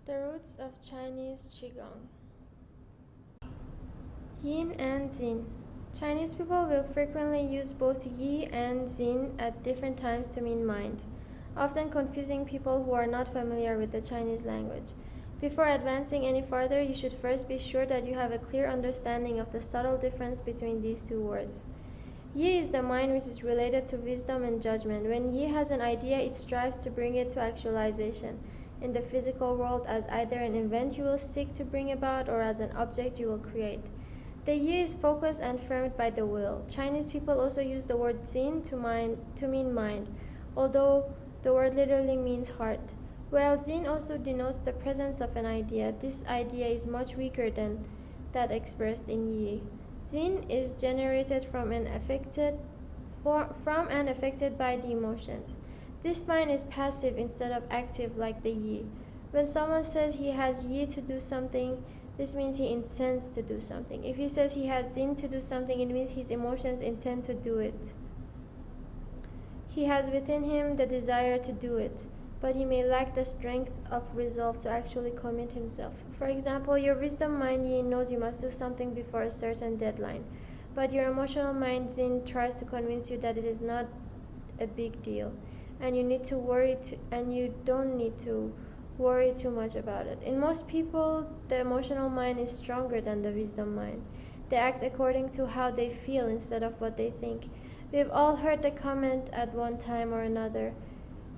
The roots of Chinese Qigong. Yin and Yin. Chinese people will frequently use both Yi and Yin at different times to mean mind, often confusing people who are not familiar with the Chinese language. Before advancing any further, you should first be sure that you have a clear understanding of the subtle difference between these two words. Yi is the mind which is related to wisdom and judgment. When Yi has an idea, it strives to bring it to actualization in the physical world as either an event you will seek to bring about or as an object you will create. The Yi is focused and firmed by the will. Chinese people also use the word Jin to mean mind, although the word literally means heart. While Jin also denotes the presence of an idea, this idea is much weaker than that expressed in Yi. Jin is generated from and affected by the emotions. This mind is passive instead of active like the Yi. When someone says he has Yi to do something, this means he intends to do something. If he says he has Jin to do something, it means his emotions intend to do it. He has within him the desire to do it, but he may lack the strength of resolve to actually commit himself. For example, your wisdom mind Yi knows you must do something before a certain deadline, but your emotional mind Jin tries to convince you that it is not a big deal, and you don't need to worry too much about it. In most people, the emotional mind is stronger than the wisdom mind. They act according to how they feel instead of what they think. We've all heard the comment at one time or another,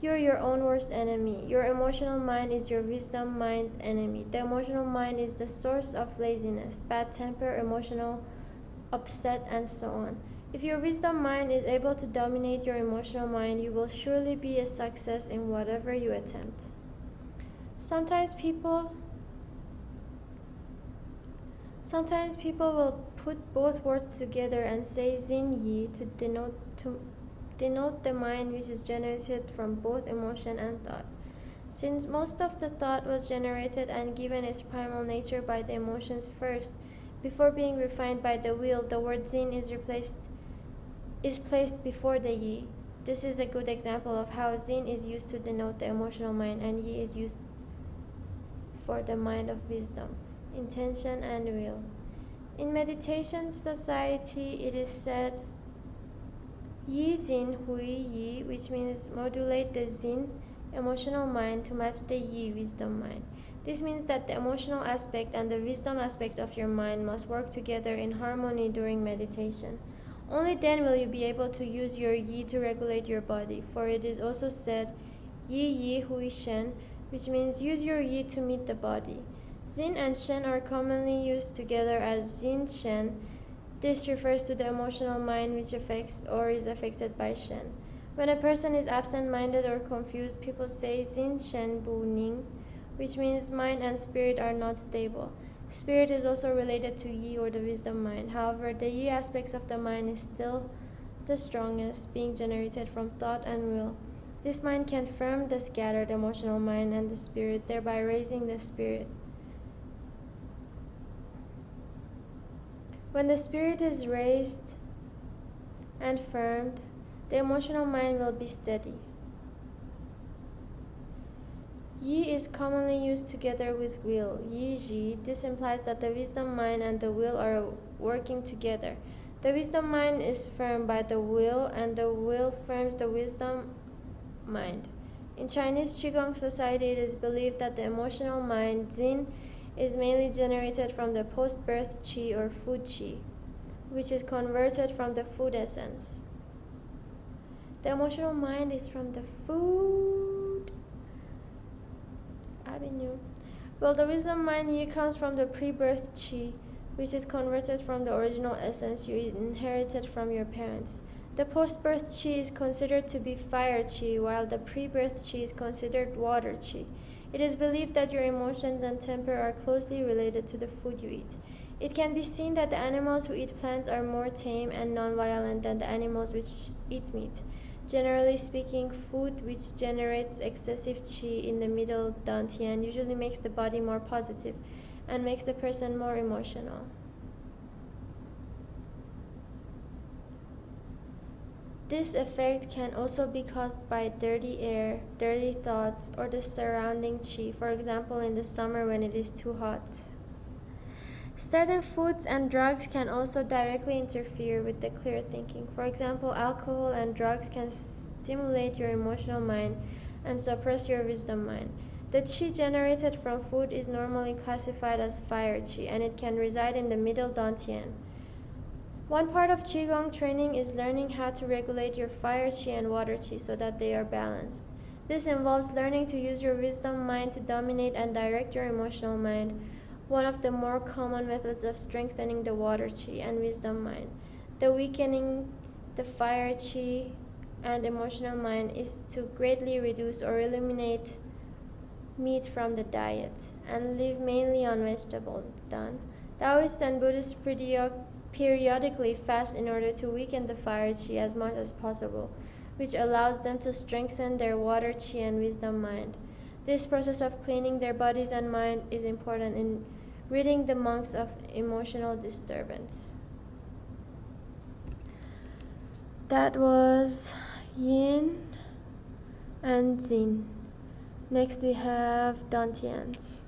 "You're your own worst enemy." Your emotional mind is your wisdom mind's enemy. The emotional mind is the source of laziness, bad temper, emotional upset, and so on. If your wisdom mind is able to dominate your emotional mind, you will surely be a success in whatever you attempt. Sometimes people will put both words together and say Jin Yi to denote the mind which is generated from both emotion and thought. Since most of the thought was generated and given its primal nature by the emotions first, before being refined by the will, the word Jin is placed before the Yi. This is a good example of how Jin is used to denote the emotional mind and Yi is used for the mind of wisdom, intention, and will. In meditation society, it is said Yi Jin Hui Yi, which means modulate the Jin emotional mind to match the Yi wisdom mind. This means that the emotional aspect and the wisdom aspect of your mind must work together in harmony during meditation. Only then will you be able to use your Yi to regulate your body, for it is also said Yi Yi Hui Shen, which means use your Yi to meet the body. Jin and Shen are commonly used together as Jin Shen. This refers to the emotional mind which affects or is affected by Shen. When a person is absent-minded or confused, people say Jin Shen Bu Ning, which means mind and spirit are not stable. Spirit is also related to Yi or the wisdom mind. However, the Yi aspects of the mind is still the strongest, being generated from thought and will. This mind can firm the scattered emotional mind and the spirit, thereby raising the spirit. When the spirit is raised and firmed, the emotional mind will be steady. Yi is commonly used together with will, Yi Ji. This implies that the wisdom mind and the will are working together. The wisdom mind is firmed by the will, and the will firms the wisdom mind. In Chinese Qigong society, it is believed that the emotional mind, Jin, is mainly generated from the post-birth qi or food qi, which is converted from the food essence. The emotional mind is from the food avenue. Well, the wisdom mind Yi comes from the pre-birth qi, which is converted from the original essence you inherited from your parents. The post-birth qi is considered to be fire qi, while the pre-birth qi is considered water qi. It is believed that your emotions and temper are closely related to the food you eat. It can be seen that the animals who eat plants are more tame and non-violent than the animals which eat meat. Generally speaking, food which generates excessive qi in the middle dantian usually makes the body more positive and makes the person more emotional. This effect can also be caused by dirty air, dirty thoughts, or the surrounding qi, for example in the summer when it is too hot. Certain foods and drugs can also directly interfere with the clear thinking. For example, alcohol and drugs can stimulate your emotional mind and suppress your wisdom mind. The qi generated from food is normally classified as fire qi, and it can reside in the middle dantian. One part of qigong training is learning how to regulate your fire qi and water qi so that they are balanced. This involves learning to use your wisdom mind to dominate and direct your emotional mind, one of the more common methods of strengthening the water qi and wisdom mind. The weakening the fire qi and emotional mind is to greatly reduce or eliminate meat from the diet and live mainly on vegetables. Done. Taoists and Buddhists periodically fast in order to weaken the fire qi as much as possible, which allows them to strengthen their water qi and wisdom mind. This process of cleaning their bodies and mind is important in ridding the monks of emotional disturbance. That was yin and zin. Next we have dantians.